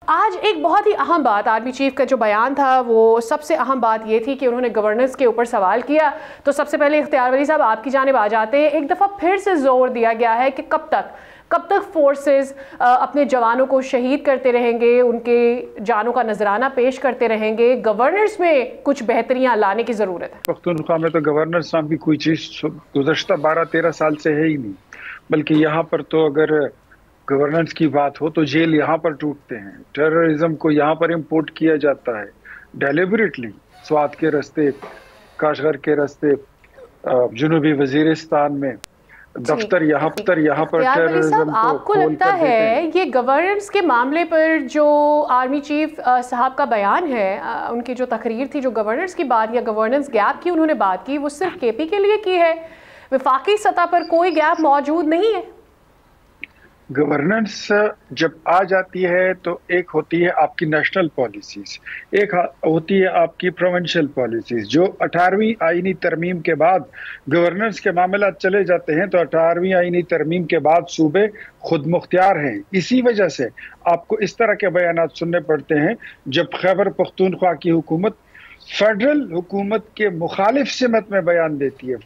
آج ایک بہت ہی اہم بات آرمی چیف کا جو بیان تھا وہ سب سے اہم بات یہ تھی کہ انہوں نے گورننس کے اوپر سوال کیا. تو سب سے پہلے اختیار ولی صاحب آپ کی جانب آ جاتے ہیں. ایک دفعہ پھر سے زور دیا گیا ہے کہ کب تک فورسز اپنے جوانوں کو شہید کرتے رہیں گے, ان کے جانوں کا نذرانہ پیش کرتے رہیں گے. گورننس میں کچھ بہتریاں لانے کی ضرورت ہے. پختونخوا میں تو گورننس نام کی کوئی چیز گزشتہ 12-13 سال سے ہے ہی نہیں, بلکہ یہاں پر تو اگر گورننس کی بات ہو تو جیل یہاں پر ٹوٹتے ہیں. ٹیررزم کو یہاں پر امپورٹ کیا جاتا ہے ڈیلیبریٹلی, سوات کے راستے, کاشغر کے راستے, جنوبی وزیرستان میں دفتر یہاں پر ٹیررزم کو آپ کو لگتا ہے یہ گورننس کے معاملے پر جو آرمی چیف صاحب کا بیان ہے, ان کی جو تقریر تھی, جو گورننس کی بات یا گورننس گیپ کی انہوں نے بات کی, وہ صرف کے پی کے لیے کی ہے؟ وفاقی سطح پر کوئی گیپ موجود نہیں ہے؟ گورننس جب آ جاتی ہے تو ایک ہوتی ہے آپ کی نیشنل پالیسیز, ایک ہوتی ہے آپ کی پروونشل پالیسیز. جو 18ویں آئینی ترمیم کے بعد گورننس کے معاملات چلے جاتے ہیں تو 18ویں آئینی ترمیم کے بعد صوبے خود مختار ہیں. اسی وجہ سے آپ کو اس طرح کے بیانات سننے پڑتے ہیں جب خیبر پختونخوا کی حکومت فیڈرل حکومت کے مخالف سمت میں بیان دیتی ہے.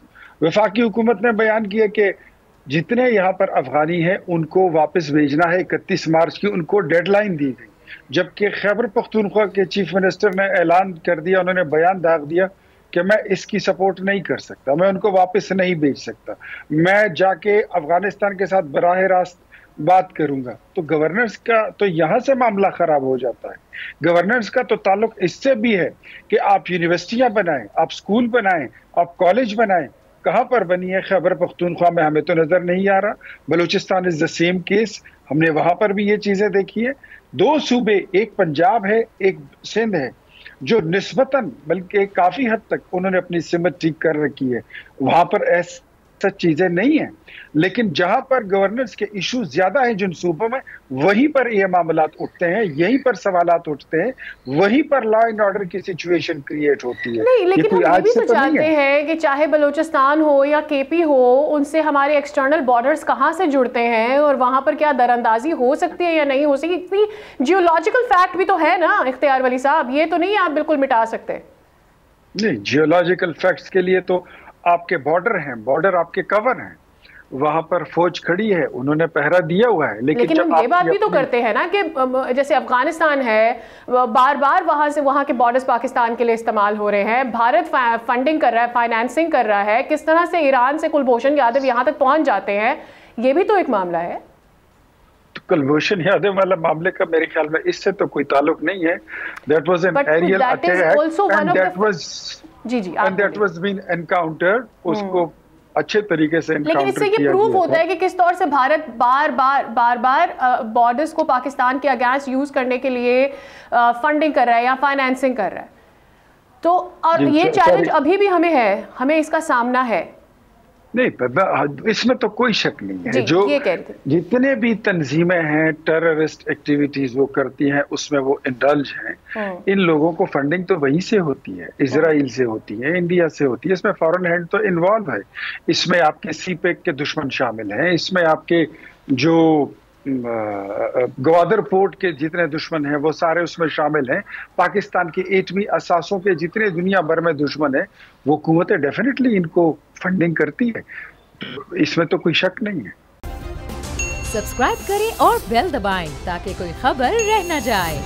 وفاقی حکومت نے بیان کیا کہ جتنے یہاں پر افغانی ہیں ان کو واپس بھیجنا ہے. 31 مارچ کی ان کو ڈیڈ لائن دی گئی, جبکہ خیبر پختونخوا کے چیف منسٹر نے اعلان کر دیا, انہوں نے بیان داغ دیا کہ میں اس کی سپورٹ نہیں کر سکتا, میں ان کو واپس نہیں بھیج سکتا, میں جا کے افغانستان کے ساتھ براہ راست بات کروں گا. تو گورننس کا تو یہاں سے معاملہ خراب ہو جاتا ہے. گورننس کا تو تعلق اس سے بھی ہے کہ آپ یونیورسٹیاں بنائیں, آپ سکول بنائیں, آپ کالج بنائیں. کہاں پر بنی ہے؟ خیبر پختونخوا میں ہمیں تو نظر نہیں آ رہا. بلوچستان از دا سیم کیس, ہم نے وہاں پر بھی یہ چیزیں دیکھی ہے. 2 صوبے, ایک پنجاب ہے ایک سندھ ہے, جو نسبتاً بلکہ کافی حد تک انہوں نے اپنی سمت ٹھیک کر رکھی ہے. وہاں پر ایسا چیزیں نہیں ہیں, لیکن جہاں پر گورننس کے ایشو زیادہ ہیں جن صوبوں میں, وہیں پر یہ معاملات اٹھتے ہیں, یہیں پر سوالات اٹھتے ہیں, وہیں پر لا اینڈ آرڈر کی سچویشن کریٹ ہوتی ہے. نہیں, لیکن ہم یہ بھی تو جانتے ہیں کہ چاہے بلوچستان ہو یا کے پی ہو, ان سے ہمارے ایکسٹرنل بارڈرز کہاں سے جڑتے ہیں اور وہاں پر کیا در اندازی ہو سکتی ہے یا نہیں ہو سکتی. اتنی جیولوجیکل فیکٹ بھی تو ہے نا اختیار ولی صاحب, یہ تو نہیں آپ بالکل مٹا سکتے. نہیں, جیولوجیکل فیکٹس کے لیے تو آپ کے بارڈر ہیں, بارڈر آپ کے کور ہیں, وہاں پر فوج کھڑی ہے, انہوں نے پہرا دیا ہوا ہے. لیکن ہم یہ بات بھی تو کرتے ہیں نا کہ جیسے افغانستان ہے, بار بار وہاں کے بارڈرز پاکستان کے لیے استعمال ہو رہے ہیں, بھارت فنڈنگ کر رہا ہے, فائنانسنگ کر رہا ہے, کس طرح سے ایران سے کلبھوشن یادو یہاں تک پہنچ جاتے ہیں, یہ بھی تو ایک معاملہ ہے. کلبھوشن یادو والا معاملے کا میرے خیال میں اس سے تو کوئی تعلق نہیں ہے. That was an aerial attack and that was been encountered. اس کو اچھے طریقے سے لیکن اس سے یہ پروف ہوتا ہے کہ کس طور سے بھارت بار بار بارڈرز کو پاکستان کے اگینسٹ یوز کرنے کے لیے فنڈنگ کر رہا ہے یا فائنانسنگ کر رہا ہے. تو اور یہ چیلنج ابھی بھی ہمیں ہے, ہمیں اس کا سامنا ہے. نہیں, اس میں تو کوئی شک نہیں ہے. جو جتنے بھی تنظیمیں ہیں ٹیررسٹ ایکٹیویٹیز وہ کرتی ہیں, اس میں وہ انڈلج ہیں. ان لوگوں کو فنڈنگ تو وہیں سے ہوتی ہے, اسرائیل سے ہوتی ہے, انڈیا سے ہوتی ہے. اس میں فارن ہینڈ تو انوالو ہے. اس میں آپ کے سی پیک کے دشمن شامل ہیں, اس میں آپ کے جو گوادر پورٹ کے جتنے دشمن ہیں وہ سارے اس میں شامل ہیں. پاکستان کے ایٹمی اثاثوں کے جتنے دنیا بھر میں دشمن ہیں وہ قوتیں ڈیفینیٹلی ان کو فنڈنگ کرتی ہے. اس میں تو کوئی شک نہیں ہے. سبسکرائب کریں اور بیل دبائیں تاکہ کوئی خبر رہ نہ جائے.